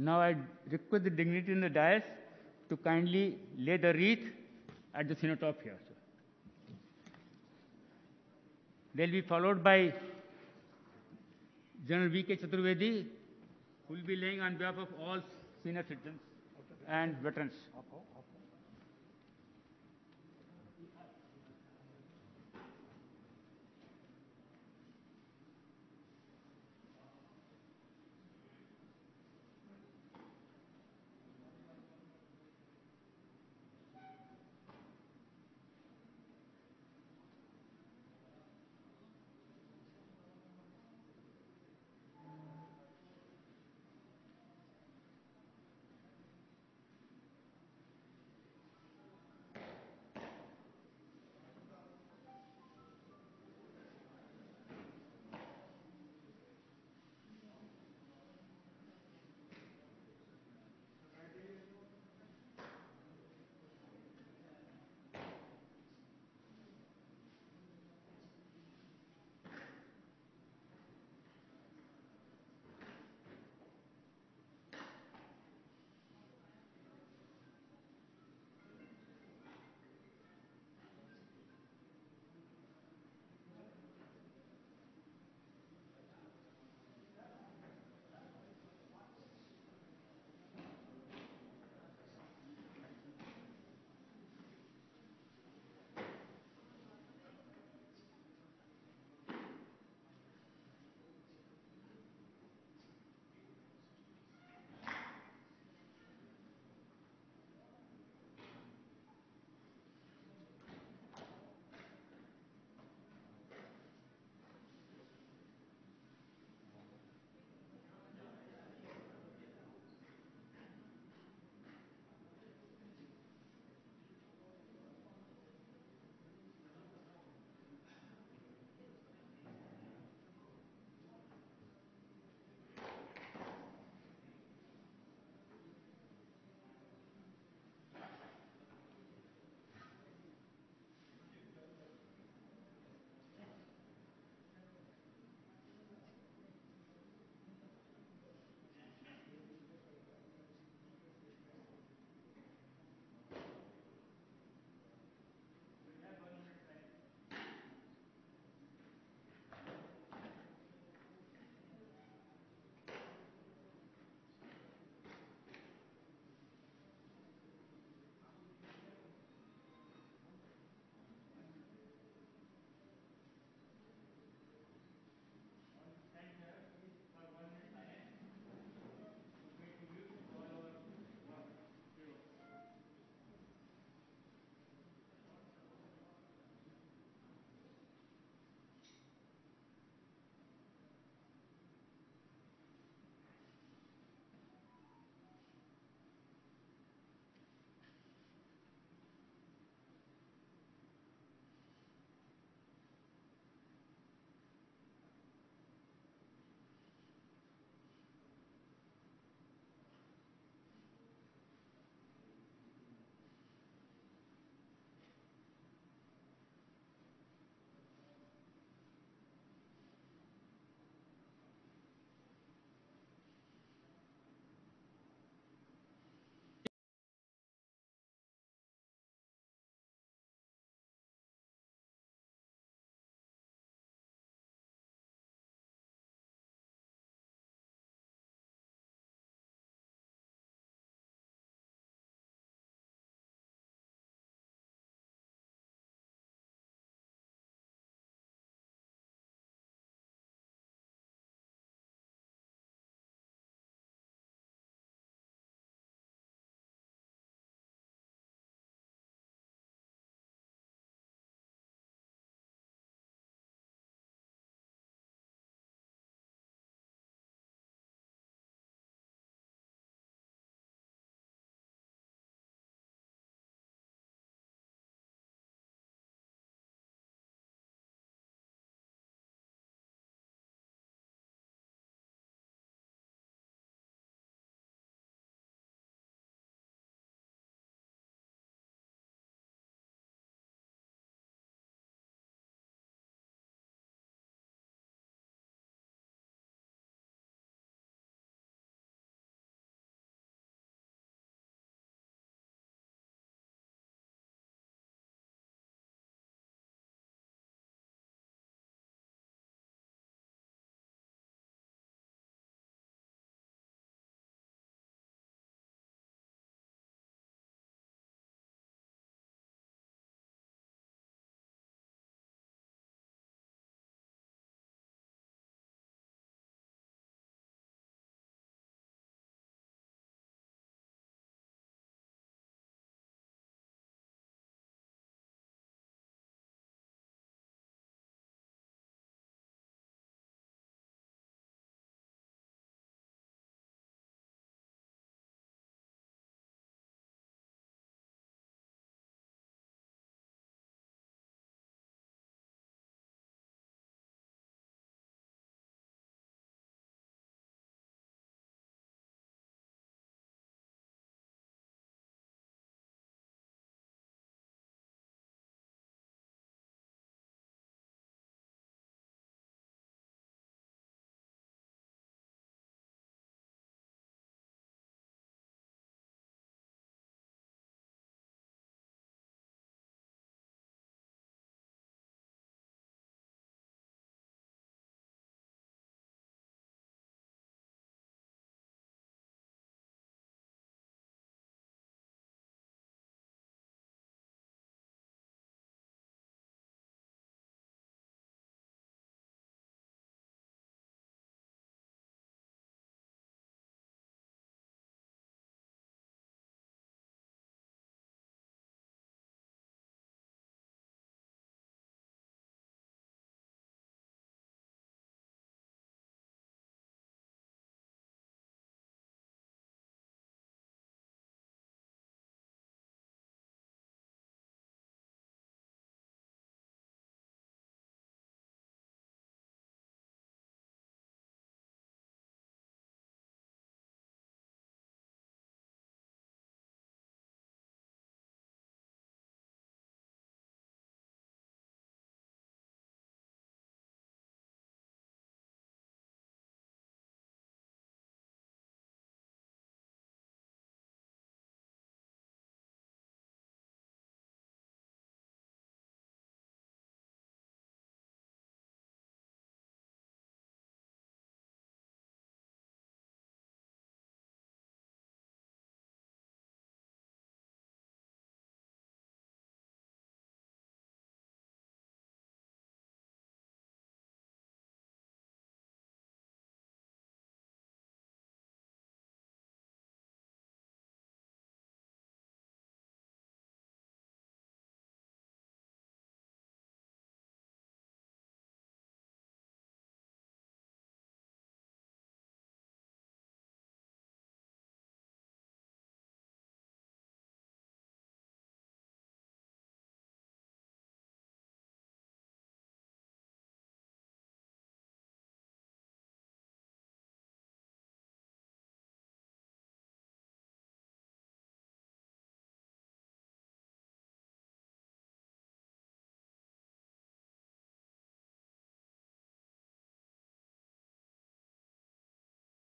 Now I request the dignitary in the dais to kindly lay the wreath at the cenotaph here. They'll be followed by General V.K. Chaturvedi, who will be laying on behalf of all senior citizens and veterans.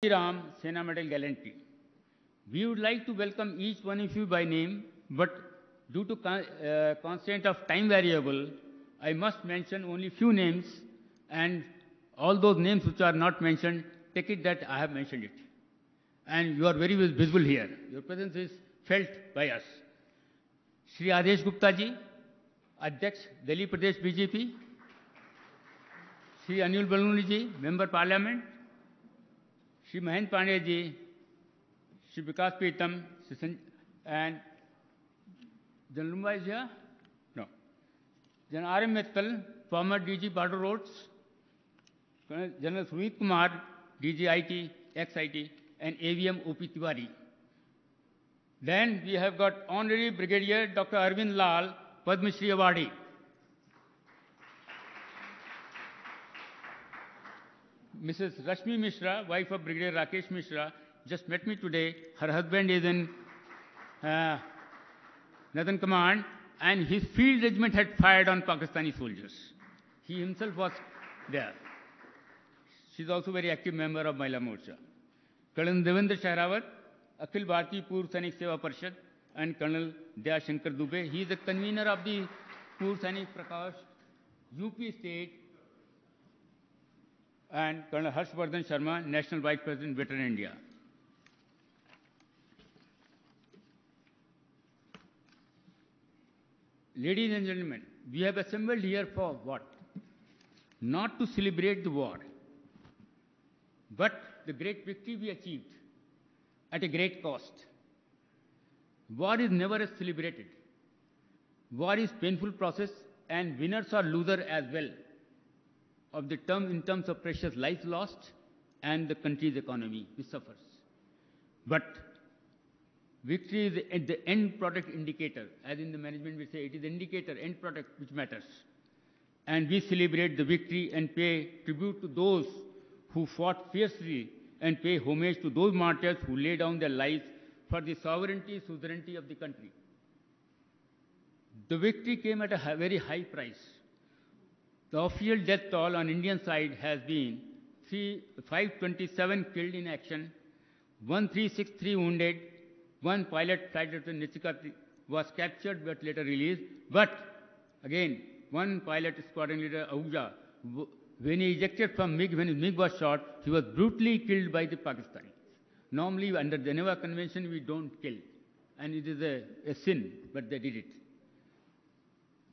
Ram Sena Medal Gallantry. We would like to welcome each one of you by name, but due to constraint of time variable, I must mention only few names, and all those names which are not mentioned, take it that I have mentioned it. And you are very visible here. Your presence is felt by us. Shri Adesh Gupta ji, Adhyaksh, Delhi Pradesh BJP. Shri Anil Baluni ji, Member Parliament. Shri Mahend Pandey ji, Shri Vikas Pritam, and General Lumba is here? No. General R.M. Mittal, former DG Border Roads. General Sumit Kumar, DG IT, ex-IT, and AVM O.P. Tiwari. Then we have got Honorary Brigadier Dr. Arvind Lal, Padma Shri Awardee. Mrs. Rashmi Mishra, wife of Brigadier Rakesh Mishra, just met me today. Her husband is in Northern Command, and his field regiment had fired on Pakistani soldiers. He himself was there. She is also a very active member of Mahila Morcha. Colonel Devendra Shahrawat, Akhil Bharati Purv Sainik Seva Parishad, and Colonel Daya Shankar Dubey. He is the convener of the Purv Sainik Prakash, UP State, and Colonel Harshvardhan Sharma, National Vice President, Veteran India. Ladies and gentlemen, we have assembled here for what? Not to celebrate the war, but the great victory we achieved at a great cost. War is never celebrated. War is painful process, and winners or losers as well of the term in terms of precious lives lost and the country's economy which suffers. But victory is the end product indicator. As in the management we say, it is the indicator, end product which matters. And we celebrate the victory and pay tribute to those who fought fiercely and pay homage to those martyrs who lay down their lives for the sovereignty, suzerainty of the country. The victory came at a very high price. The official death toll on Indian side has been 527 killed in action, 1363 wounded, one pilot flight leader Nichika was captured but later released. But again, one pilot squadron leader Ahuja, when he ejected from MiG, when his MiG was shot, he was brutally killed by the Pakistanis. Normally, under the Geneva Convention, we don't kill, and it is a sin, but they did it.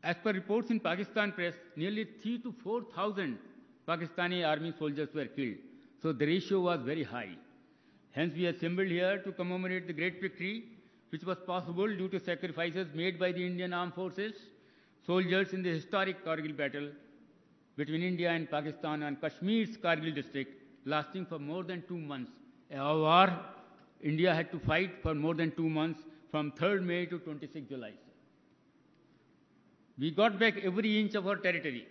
As per reports in Pakistan press, nearly 3,000 to 4,000 Pakistani army soldiers were killed. So the ratio was very high. Hence, we assembled here to commemorate the great victory, which was possible due to sacrifices made by the Indian Armed Forces, soldiers in the historic Kargil battle between India and Pakistan on Kashmir's Kargil district, lasting for more than 2 months. A war India had to fight for more than 2 months, from 3rd May to 26 July. We got back every inch of our territory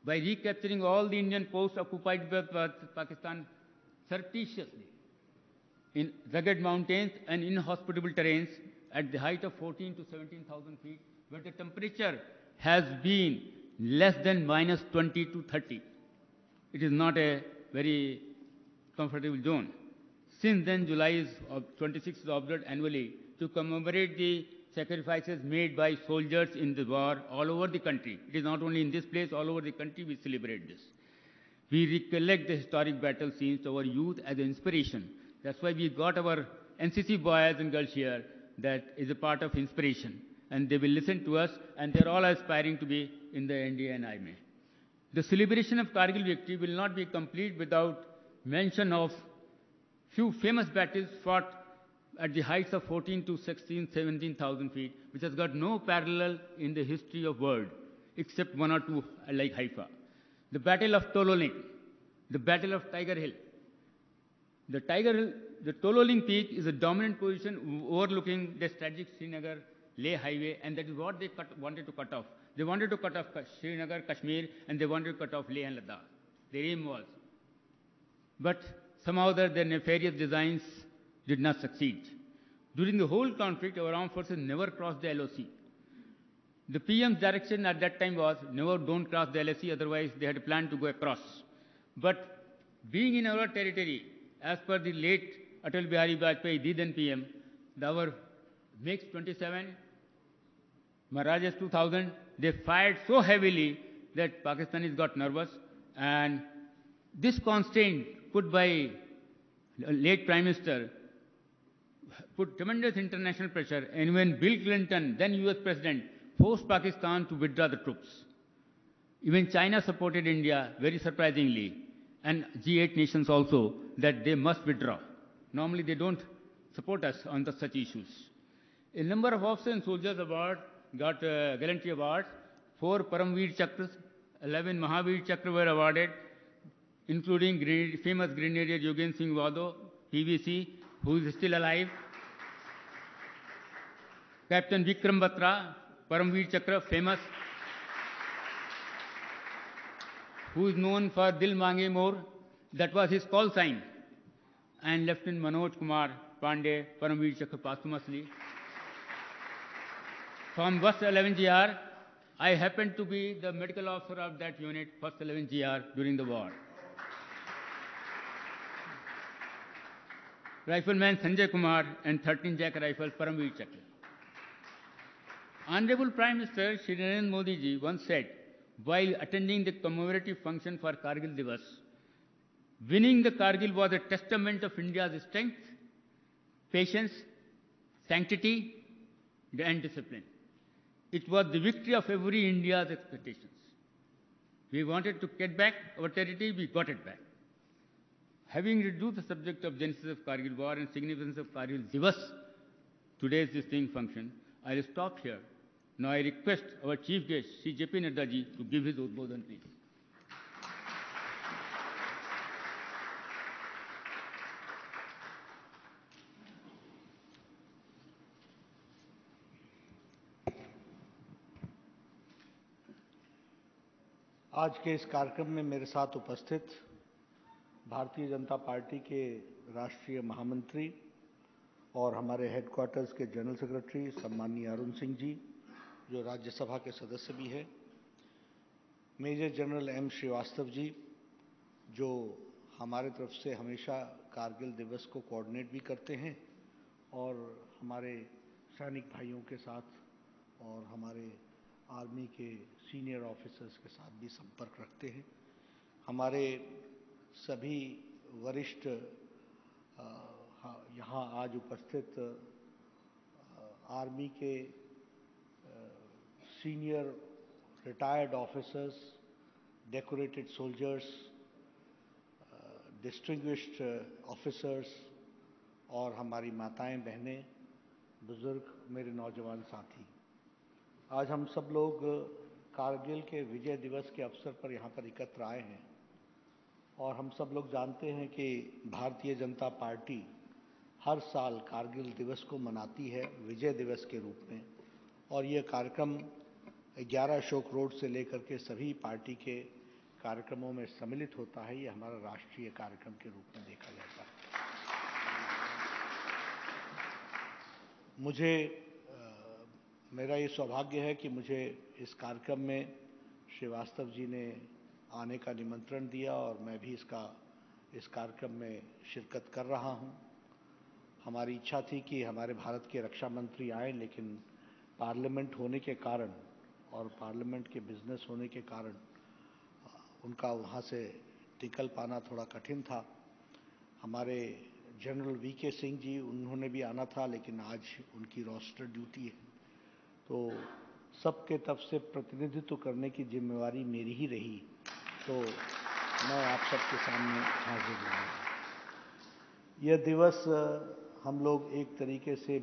by recapturing all the Indian posts occupied by Pakistan surreptitiously in rugged mountains and inhospitable terrains at the height of 14 to 17,000 feet, where the temperature has been less than minus 20 to 30. It is not a very comfortable zone. Since then, July 26 is observed annually to commemorate the sacrifices made by soldiers in the war all over the country. It is not only in this place, all over the country we celebrate this. We recollect the historic battle scenes to our youth as an inspiration. That's why we got our NCC boys and girls here. That is a part of inspiration. And they will listen to us, and they're all aspiring to be in the NDA and IMA. The celebration of Kargil victory will not be complete without mention of few famous battles fought at the heights of 14 to 16, 17,000 feet, which has got no parallel in the history of world, except one or two like Haifa. The Battle of Tololing, the Battle of Tiger Hill. The Tololing Peak is a dominant position overlooking the strategic Srinagar-Leh highway, and that is what they wanted to cut off. They wanted to cut off Srinagar, Kashmir, and they wanted to cut off Leh and Ladakh. Their aim was. But somehow their nefarious designs did not succeed. During the whole conflict, our armed forces never crossed the LOC. The PM's direction at that time was, never don't cross the LOC, otherwise they had a plan to go across. But being in our territory, as per the late Atal Bihari Vajpayee, the then PM, our MiG-27, Mirages 2000, they fired so heavily that Pakistanis got nervous, and this constraint put by late Prime Minister put tremendous international pressure, and when Bill Clinton, then US President, forced Pakistan to withdraw the troops. Even China supported India, very surprisingly, and G8 nations also, that they must withdraw. Normally they don't support us on such issues. A number of officers and soldiers got gallantry awards. 4 Paramveer Chakras, 11 Mahavir Chakra were awarded, including famous Grenadier Yogen Singh Wado, PVC, who is still alive. Captain Vikram Batra, Paramveer Chakra, famous, who is known for Dil Mange More, that was his call sign. And Lieutenant Manoj Kumar Pandey, Paramveer Chakra posthumously. From 1st 11 GR, I happened to be the medical officer of that unit, 1st 11 GR, during the war. Rifleman Sanjay Kumar and 13 Jack Rifle, Paramveer Chakra. Honorable Prime Minister Shri Narendra Modi ji once said, while attending the commemorative function for Kargil Divas, winning the Kargil was a testament of India's strength, patience, sanctity, and discipline. It was the victory of every India's expectations. We wanted to get back our territory, we got it back. Having reduced the subject of genesis of Kargil war and significance of Kargil Divas, today's distinct function, I will stop here. Now I request our chief guest, Shri J.P. Nadda ji, to give his udbodhan, please. आज के इस कार्यक्रम में मेरे साथ उपस्थित Bharatiya Janata party के राष्ट्रीय महामंत्री और हमारे हेडक्वार्टर्स के जनरल सेक्रेटरी सम्माननीय अरुण सिंह जी, जो राज्यसभा के सदस्य भी हैं, major general M Srivastava ji, जो हमारे तरफ से हमेशा कारगिल दिवस को कोऑर्डिनेट भी करते हैं और हमारे सैनिक भाइयों के साथ और हमारे आर्मी के सीनियर ऑफिसर्स के साथ भी संपर्क रखते हैं, हमारे सभी वरिष्ठ यहाँ आज उपस्थित आर्मी के senior retired officers, decorated soldiers, distinguished officers और हमारी माताएं, बहनें, बुजुर्ग, मेरे नौजवान साथी, आज हम सब लोग कारगिल के विजय दिवस के अवसर पर यहाँ पर एकत्र आए हैं और हम सब लोग जानते हैं कि भारतीय जनता पार्टी हर साल कारगिल दिवस को मनाती है विजय दिवस के रूप में, और ये कार्यक्रम 11 अशोक रोड से लेकर के सभी पार्टी के कार्यक्रमों में सम्मिलित होता है। ये हमारा राष्ट्रीय कार्यक्रम के रूप में देखा जाता है। मेरा ये सौभाग्य है कि मुझे इस कार्यक्रम में श्रीवास्तव जी ने आने का निमंत्रण दिया और मैं भी इस कार्यक्रम में शिरकत कर रहा हूं। हमारी इच्छा थी कि हमारे भारत के रक्षा मंत्री आए, लेकिन पार्लियामेंट होने के कारण और पार्लियामेंट के बिजनेस होने के कारण उनका वहां से निकल पाना थोड़ा कठिन था। हमारे जनरल वीके सिंह जी, उन्होंने भी आना था, लेकिन आज उनकी रोस्टर ड्यूटी है, तो सबके तरफ से प्रतिनिधित्व करने की जिम्मेवारी मेरी ही रही, तो मैं आप सबके सामने हाजिर हूँ। यह दिवस हम लोग एक तरीके से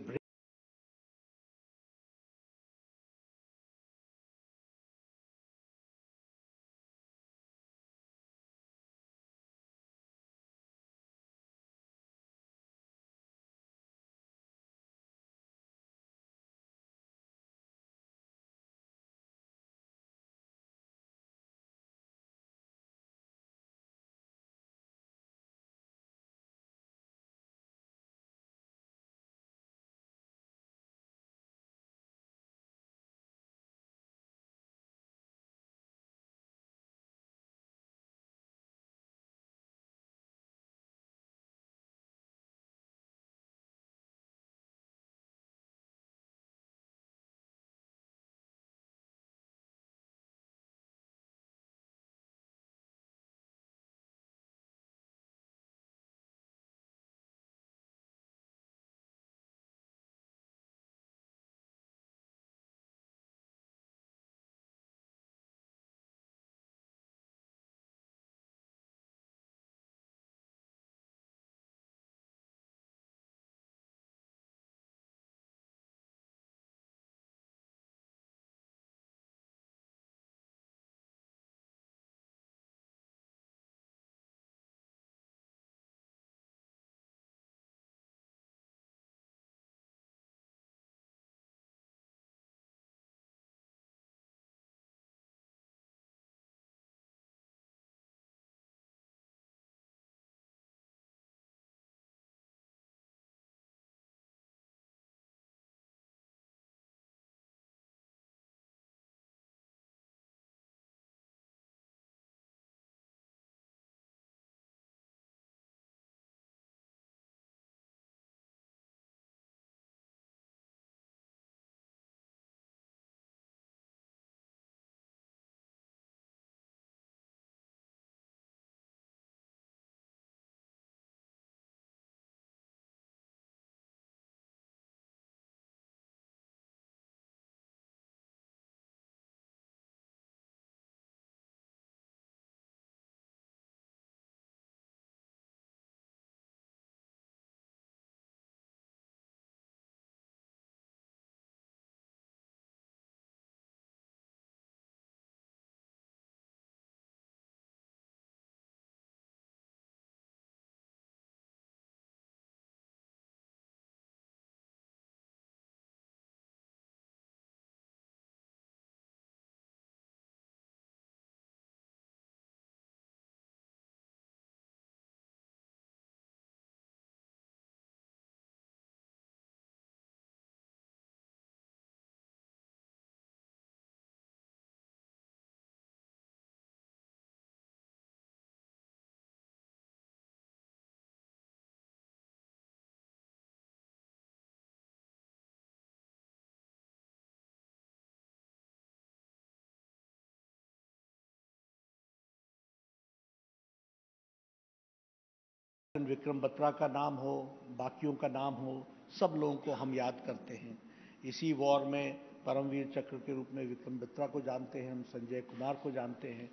विक्रम बत्रा का नाम हो, बाकियों का नाम हो, सब लोगों को हम याद करते हैं। इसी वॉर में परमवीर चक्र के रूप में विक्रम बत्रा को जानते हैं, हम संजय कुमार को जानते हैं।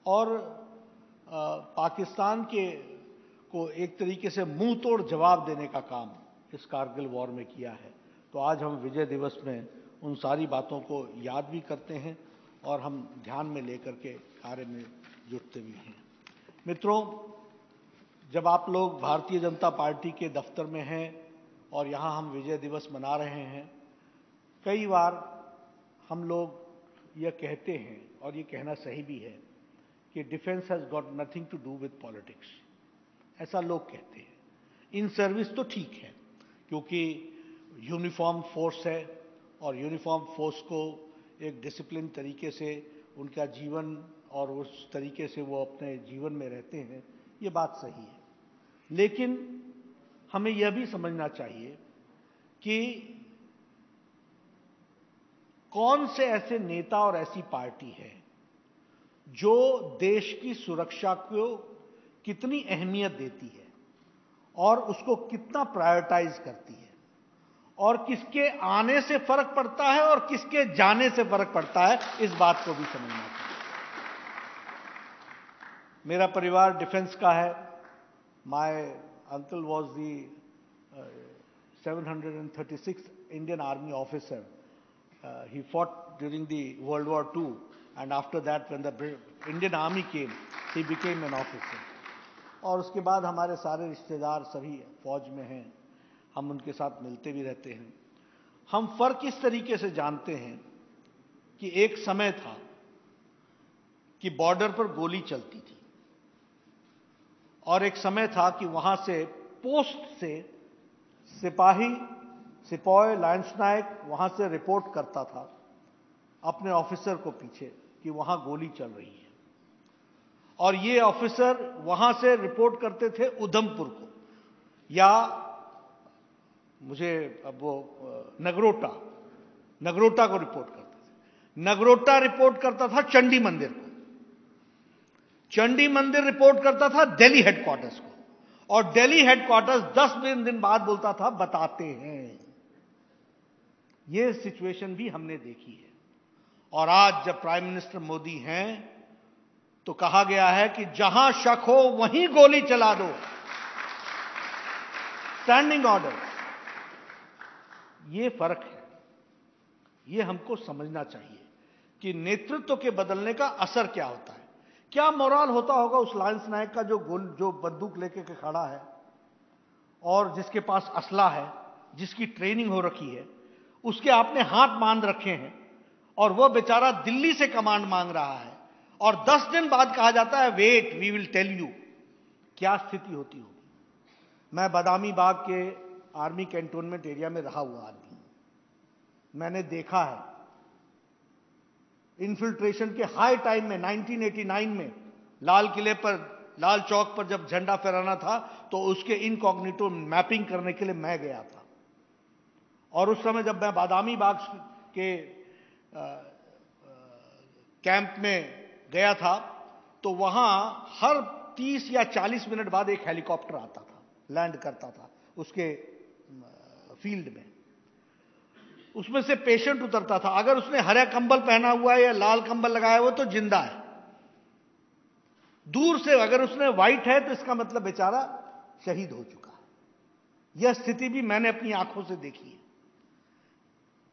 और पाकिस्तान को एक तरीके से मुंह तोड़ जवाब देने का काम इस कारगिल वॉर में किया है। तो आज हम विजय दिवस में उन सारी बातों को याद भी करते हैं और हम ध्यान में लेकर के कार्य में जुटते भी हैं। मित्रों, जब आप लोग भारतीय जनता पार्टी के दफ्तर में हैं और यहाँ हम विजय दिवस मना रहे हैं, कई बार हम लोग यह कहते हैं, और ये कहना सही भी है, कि defence has got nothing to do with politics. ऐसा लोग कहते हैं। इन सर्विस तो ठीक है, क्योंकि यूनिफॉर्म फोर्स है और यूनिफॉर्म फोर्स को एक डिसिप्लिन तरीके से उनका जीवन और उस तरीके से वो अपने जीवन में रहते हैं, ये बात सही है। लेकिन हमें यह भी समझना चाहिए कि कौन से ऐसे नेता और ऐसी पार्टी है जो देश की सुरक्षा को कितनी अहमियत देती है और उसको कितना प्रायोरिटाइज करती है, और किसके आने से फर्क पड़ता है और किसके जाने से फर्क पड़ता है, इस बात को भी समझना चाहिए। मेरा परिवार डिफेंस का है। My uncle was the 736th Indian Army officer. He fought during the World War II, and after that, when the Indian Army came, he became an officer. और उसके बाद हमारे सारे रिश्तेदार सभी फौज में हैं, हम उनके साथ मिलते भी रहते हैं। हम फर्क इस तरीके से जानते हैं कि एक समय था कि बॉर्डर पर गोली चलती थी, और एक समय था कि वहां से पोस्ट से सिपाही लांस नायक वहां से रिपोर्ट करता था अपने ऑफिसर को पीछे कि वहां गोली चल रही है, और ये ऑफिसर वहां से रिपोर्ट करते थे उधमपुर को, या मुझे अब वो नगरोटा को रिपोर्ट करते थे। नगरोटा रिपोर्ट करता था चंडी मंदिर को, चंडी मंदिर रिपोर्ट करता था दिल्ली हेडक्वार्टर्स को, और दिल्ली हेडक्वार्टर्स 10 दिन बाद बोलता था बताते हैं। यह सिचुएशन भी हमने देखी है। और आज जब प्राइम मिनिस्टर मोदी हैं तो कहा गया है कि जहां शक हो वहीं गोली चला दो, स्टैंडिंग ऑर्डर। यह फर्क है, यह हमको समझना चाहिए कि नेतृत्व के बदलने का असर क्या होता है। क्या मोराल होता होगा उस लांस नायक का जो बंदूक लेके के खड़ा है और जिसके पास असला है, जिसकी ट्रेनिंग हो रखी है, उसके आपने हाथ बांध रखे हैं, और वह बेचारा दिल्ली से कमांड मांग रहा है, और 10 दिन बाद कहा जाता है wait we will tell you. क्या स्थिति होती होगी। मैं बादामी बाग के आर्मी कैंटोनमेंट एरिया में रहा हुआ आदमी हूं। मैंने देखा है इन्फिल्ट्रेशन के हाई टाइम में 1989 में लाल किले पर, लाल चौक पर जब झंडा फहराना था तो उसके इनकॉग्निटो मैपिंग करने के लिए मैं गया था। और उस समय जब मैं बादामी बाग के कैंप में गया था तो वहां हर 30 या 40 मिनट बाद एक हेलीकॉप्टर आता था, लैंड करता था उसके फील्ड में। उसमें से पेशेंट उतरता था। अगर उसने हरा कंबल पहना हुआ है या लाल कंबल लगाया हुआ तो जिंदा है। दूर से अगर उसने व्हाइट है तो इसका मतलब बेचारा शहीद हो चुका है। यह स्थिति भी मैंने अपनी आंखों से देखी है।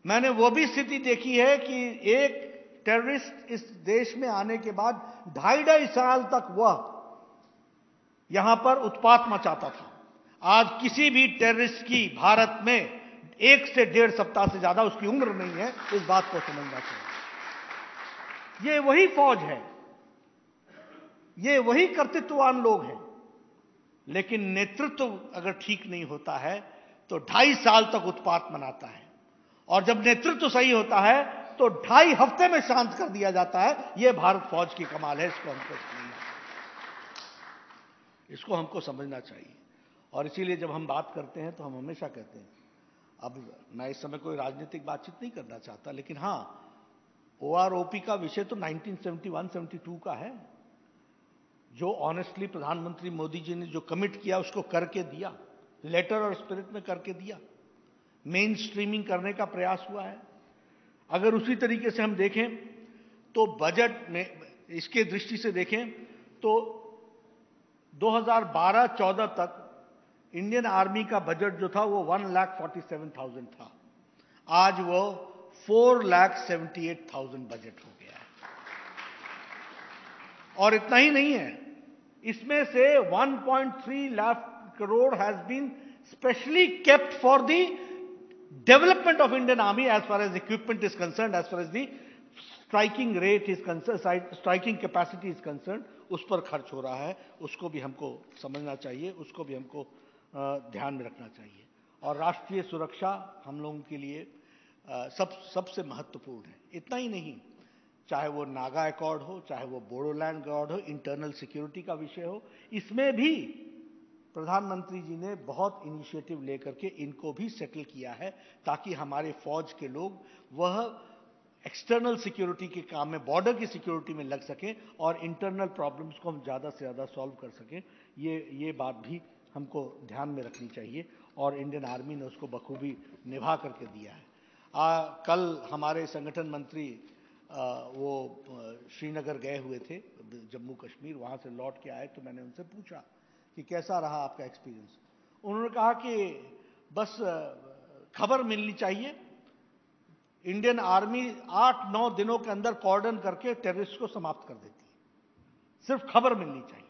मैंने वो भी स्थिति देखी है कि एक टेररिस्ट इस देश में आने के बाद 2.5 साल तक वह यहां पर उत्पात मचाता था। आज किसी भी टेररिस्ट की भारत में 1 से 1.5 सप्ताह से ज्यादा उसकी उम्र नहीं है। इस बात को समझना चाहिए। ये वही फौज है, ये वही कर्तृत्ववान लोग हैं, लेकिन नेतृत्व अगर ठीक नहीं होता है तो 2.5 साल तक उत्पात मनाता है, और जब नेतृत्व सही होता है तो 2.5 हफ्ते में शांत कर दिया जाता है। यह भारत फौज की कमाल है। इसको हमको समझना चाहिए। और इसीलिए जब हम बात करते हैं तो हम हमेशा कहते हैं, अब मैं इस समय कोई राजनीतिक बातचीत नहीं करना चाहता, लेकिन हां, OROP का विषय तो 1971-72 का है। जो ऑनेस्टली प्रधानमंत्री मोदी जी ने जो कमिट किया उसको करके दिया, लेटर और स्पिरिट में करके दिया। मेन स्ट्रीमिंग करने का प्रयास हुआ है। अगर उसी तरीके से हम देखें तो बजट में इसके दृष्टि से देखें तो 2012-14 तक इंडियन आर्मी का बजट जो था वो 1,47,000 था। आज वो 4,78,000 बजट हो गया है। और इतना ही नहीं है, इसमें से 1.3 lakh crore has been specially kept for the development of Indian army as far as equipment is concern, as far as the striking rate is concern, striking capacity is concern, उस पर खर्च हो रहा है। उसको भी हमको समझना चाहिए, उसको भी हमको ध्यान में रखना चाहिए। और राष्ट्रीय सुरक्षा हम लोगों के लिए सबसे महत्वपूर्ण है। इतना ही नहीं, चाहे वो नागा अकॉर्ड हो, चाहे वो बोडोलैंड अकॉर्ड हो, इंटरनल सिक्योरिटी का विषय हो, इसमें भी प्रधानमंत्री जी ने बहुत इनिशिएटिव लेकर के इनको भी सेटल किया है, ताकि हमारे फौज के लोग वह एक्सटर्नल सिक्योरिटी के काम में, बॉर्डर की सिक्योरिटी में लग सकें और इंटरनल प्रॉब्लम्स को हम ज़्यादा से ज़्यादा सॉल्व कर सकें। ये बात भी हमको ध्यान में रखनी चाहिए और इंडियन आर्मी ने उसको बखूबी निभा करके दिया है। कल हमारे संगठन मंत्री वो श्रीनगर गए हुए थे, जम्मू कश्मीर, वहाँ से लौट के आए तो मैंने उनसे पूछा कि कैसा रहा आपका एक्सपीरियंस। उन्होंने कहा कि बस खबर मिलनी चाहिए, इंडियन आर्मी 8-9 दिनों के अंदर कॉर्डन करके टेररिस्ट को समाप्त कर देती है, सिर्फ खबर मिलनी चाहिए।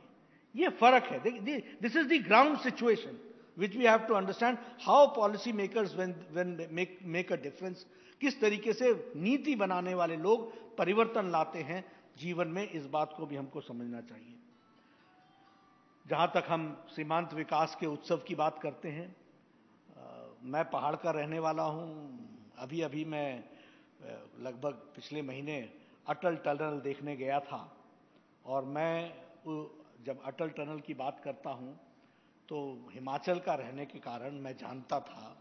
ये फर्क है। This is the ground situation which we have to understand how policy makers when make a difference, किस तरीके से नीति बनाने वाले लोग परिवर्तन लाते हैं जीवन में, इस बात को भी हमको समझना चाहिए। जहां तक हम सीमांत विकास के उत्सव की बात करते हैं, मैं पहाड़ का रहने वाला हूं। अभी मैं लगभग पिछले महीने अटल टनल देखने गया था और मैं जब अटल टनल की बात करता हूं तो हिमाचल का रहने के कारण मैं जानता था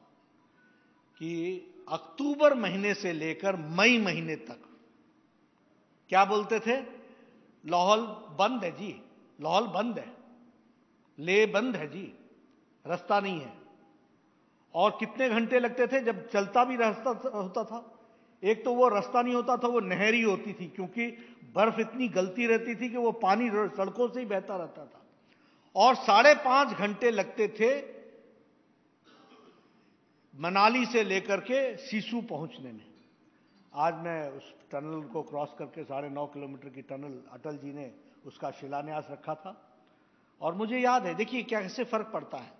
कि अक्टूबर महीने से लेकर मई महीने तक क्या बोलते थे, लाहौल बंद है जी, लाहौल बंद है, ले बंद है जी, रास्ता नहीं है। और कितने घंटे लगते थे जब चलता भी रास्ता होता था। एक तो वो रास्ता नहीं होता था, वो नहर ही होती थी, क्योंकि बर्फ इतनी गलती रहती थी कि वो पानी सड़कों से ही बहता रहता था। और 5.5 घंटे लगते थे मनाली से लेकर के सिसु पहुंचने में। आज मैं उस टनल को क्रॉस करके 9.5 किलोमीटर की टनल, अटल जी ने उसका शिलान्यास रखा था और मुझे याद है, देखिए कैसे फर्क पड़ता है।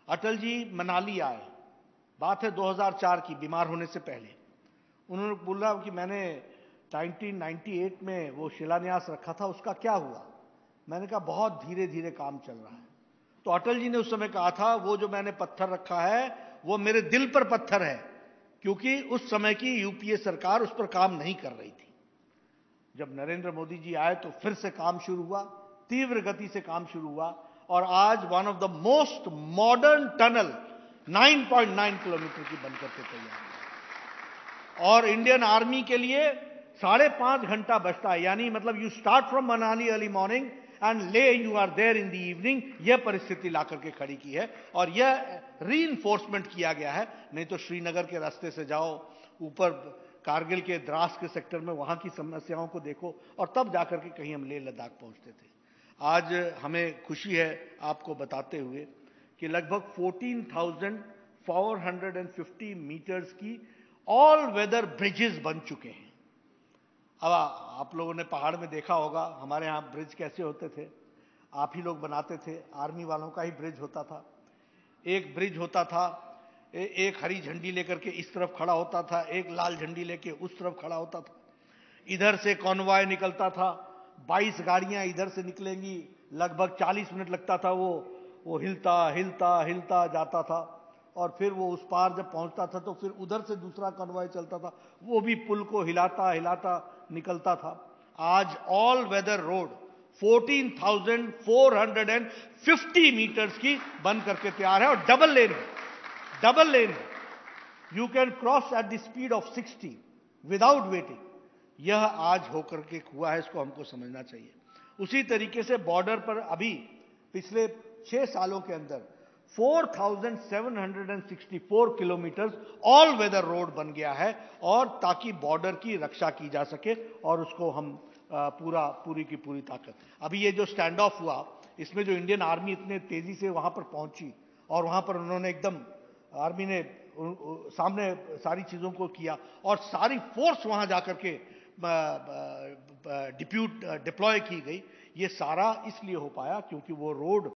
अटल जी मनाली आए, बात है 2004 की, बीमार होने से पहले। उन्होंने बोला कि मैंने 1998 में वो शिलान्यास रखा था, उसका क्या हुआ। मैंने कहा बहुत धीरे धीरे काम चल रहा है। तो अटल जी ने उस समय कहा था, वो जो मैंने पत्थर रखा है वो मेरे दिल पर पत्थर है, क्योंकि उस समय की यूपीए सरकार उस पर काम नहीं कर रही थी। जब नरेंद्र मोदी जी आए तो फिर से काम शुरू हुआ, तीव्र गति से काम शुरू हुआ और आज one of the most modern tunnel 9.9 kilometre की बनकर के तैयार है। और इंडियन आर्मी के लिए 5.5 घंटा बचता है, यानी मतलब you start from Manali early morning and ले you are there in the evening. यह परिस्थिति ला करके खड़ी की है और यह रीइंफोर्समेंट किया गया है। नहीं तो श्रीनगर के रास्ते से जाओ, ऊपर कारगिल के द्रास के सेक्टर में वहां की समस्याओं को देखो और तब जाकर के कहीं हम लेह लद्दाख पहुंचते थे। आज हमें खुशी है आपको बताते हुए कि लगभग 14,450 मीटर्स की ऑल वेदर ब्रिजेस बन चुके हैं। अब आप लोगों ने पहाड़ में देखा होगा हमारे यहाँ ब्रिज कैसे होते थे, आप ही लोग बनाते थे, आर्मी वालों का ही ब्रिज होता था। एक ब्रिज होता था, एक हरी झंडी लेकर के इस तरफ खड़ा होता था, एक लाल झंडी लेके उस तरफ खड़ा होता था। इधर से कॉन्वॉय निकलता था, 22 गाड़ियां इधर से निकलेंगी, लगभग 40 मिनट लगता था वो हिलता हिलता हिलता जाता था। और फिर वो उस पार जब पहुंचता था तो फिर उधर से दूसरा कॉन्वॉय चलता था, वो भी पुल को हिलाता हिलाता निकलता था। आज ऑल वेदर रोड 14,450 मीटर्स की बन करके तैयार है और डबल लेन है, डबल लेन है। You can cross at the speed of 60 without waiting. यह आज होकर के हुआ है, इसको हमको समझना चाहिए। उसी तरीके से बॉर्डर पर अभी पिछले 6 सालों के अंदर 4,764 किलोमीटर ऑल वेदर रोड बन गया है, और ताकि बॉर्डर की रक्षा की जा सके और उसको हम पूरी की पूरी ताकत। अभी ये जो स्टैंड ऑफ हुआ, इसमें जो इंडियन आर्मी इतने तेजी से वहां पर पहुंची और वहां पर उन्होंने एकदम, आर्मी ने सामने सारी चीजों को किया और सारी फोर्स वहां जाकर के डिप्लॉय की गई, ये सारा इसलिए हो पाया क्योंकि वो रोड